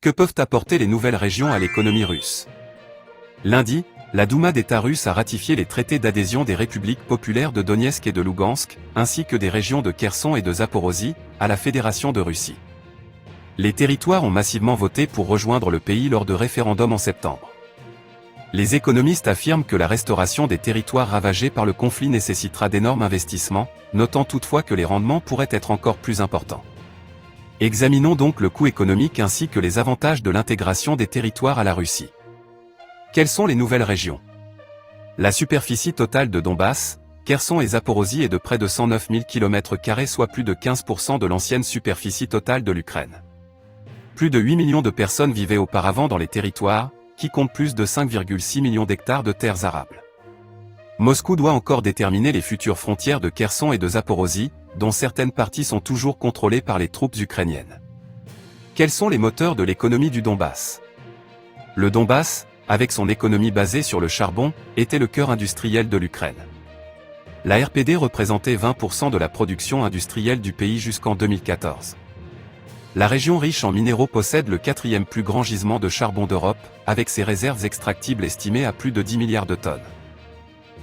Que peuvent apporter les nouvelles régions à l'économie russe? Lundi, la Douma d'État russe a ratifié les traités d'adhésion des républiques populaires de Donetsk et de Lougansk, ainsi que des régions de Kherson et de Zaporozhye, à la Fédération de Russie. Les territoires ont massivement voté pour rejoindre le pays lors de référendums en septembre. Les économistes affirment que la restauration des territoires ravagés par le conflit nécessitera d'énormes investissements, notant toutefois que les rendements pourraient être encore plus importants. Examinons donc le coût économique ainsi que les avantages de l'intégration des territoires à la Russie. Quelles sont les nouvelles régions? La superficie totale de Donbass, Kherson et Zaporozhye est de près de 109 000 km², soit plus de 15% de l'ancienne superficie totale de l'Ukraine. Plus de 8 millions de personnes vivaient auparavant dans les territoires, qui comptent plus de 5,6 millions d'hectares de terres arables. Moscou doit encore déterminer les futures frontières de Kherson et de Zaporozhye, dont certaines parties sont toujours contrôlées par les troupes ukrainiennes. Quels sont les moteurs de l'économie du Donbass? Le Donbass, avec son économie basée sur le charbon, était le cœur industriel de l'Ukraine. La RPD représentait 20% de la production industrielle du pays jusqu'en 2014. La région riche en minéraux possède le 4e plus grand gisement de charbon d'Europe, avec ses réserves extractibles estimées à plus de 10 milliards de tonnes.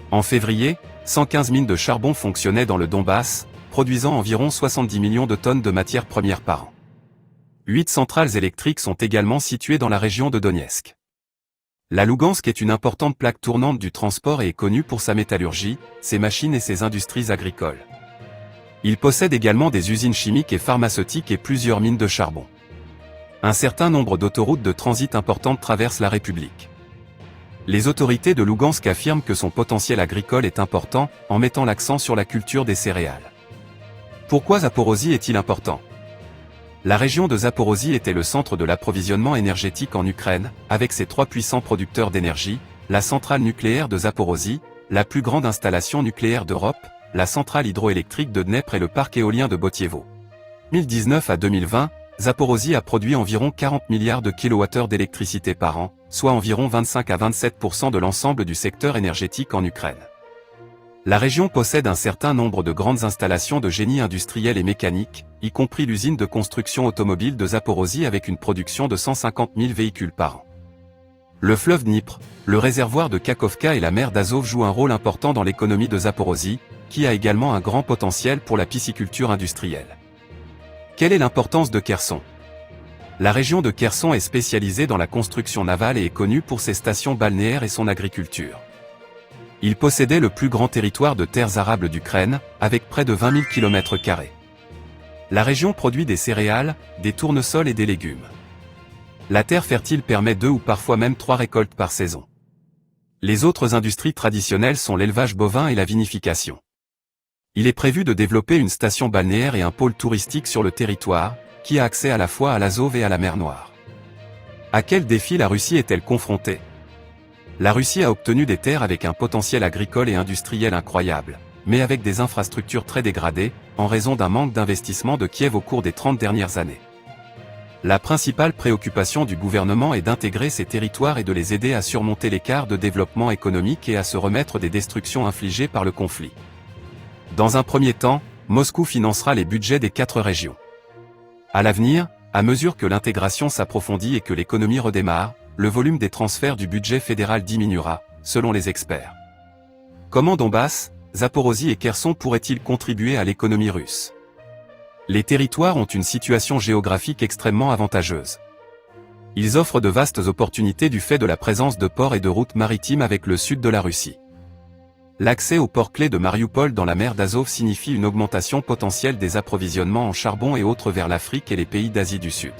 En février, 115 mines de charbon fonctionnaient dans le Donbass, produisant environ 70 millions de tonnes de matières premières par an. 8 centrales électriques sont également situées dans la région de Donetsk. La Lougansk est une importante plaque tournante du transport et est connue pour sa métallurgie, ses machines et ses industries agricoles. Il possède également des usines chimiques et pharmaceutiques et plusieurs mines de charbon. Un certain nombre d'autoroutes de transit importantes traversent la République. Les autorités de Lougansk affirment que son potentiel agricole est important, en mettant l'accent sur la culture des céréales. Pourquoi Zaporozhye est-il important? La région de Zaporozhye était le centre de l'approvisionnement énergétique en Ukraine, avec ses 3 puissants producteurs d'énergie, la centrale nucléaire de Zaporozhye, la plus grande installation nucléaire d'Europe, la centrale hydroélectrique de Dnepr et le parc éolien de Botievo. 2019 à 2020, Zaporozhye a produit environ 40 milliards de kWh d'électricité par an, soit environ 25 à 27% de l'ensemble du secteur énergétique en Ukraine. La région possède un certain nombre de grandes installations de génie industriel et mécanique, y compris l'usine de construction automobile de Zaporozhye avec une production de 150 000 véhicules par an. Le fleuve Dnipr, le réservoir de Kakhovka et la mer d'Azov jouent un rôle important dans l'économie de Zaporozhye, qui a également un grand potentiel pour la pisciculture industrielle. Quelle est l'importance de Kherson? La région de Kherson est spécialisée dans la construction navale et est connue pour ses stations balnéaires et son agriculture. Il possédait le plus grand territoire de terres arables d'Ukraine, avec près de 20 000 km². La région produit des céréales, des tournesols et des légumes. La terre fertile permet 2 ou parfois même 3 récoltes par saison. Les autres industries traditionnelles sont l'élevage bovin et la vinification. Il est prévu de développer une station balnéaire et un pôle touristique sur le territoire, qui a accès à la fois à l'Azov et à la mer Noire. À quel défi la Russie est-elle confrontée? La Russie a obtenu des terres avec un potentiel agricole et industriel incroyable, mais avec des infrastructures très dégradées, en raison d'un manque d'investissement de Kiev au cours des 30 dernières années. La principale préoccupation du gouvernement est d'intégrer ces territoires et de les aider à surmonter l'écart de développement économique et à se remettre des destructions infligées par le conflit. Dans un premier temps, Moscou financera les budgets des 4 régions. À l'avenir, à mesure que l'intégration s'approfondit et que l'économie redémarre, le volume des transferts du budget fédéral diminuera, selon les experts. Comment Donbass, Zaporozhye et Kherson pourraient-ils contribuer à l'économie russe? Les territoires ont une situation géographique extrêmement avantageuse. Ils offrent de vastes opportunités du fait de la présence de ports et de routes maritimes avec le sud de la Russie. L'accès au port clé de Marioupol dans la mer d'Azov signifie une augmentation potentielle des approvisionnements en charbon et autres vers l'Afrique et les pays d'Asie du Sud.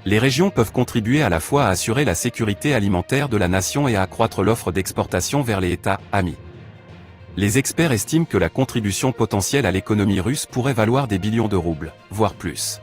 Les régions peuvent contribuer à la fois à assurer la sécurité alimentaire de la nation et à accroître l'offre d'exportation vers les États amis. Les experts estiment que la contribution potentielle à l'économie russe pourrait valoir des billions de roubles, voire plus.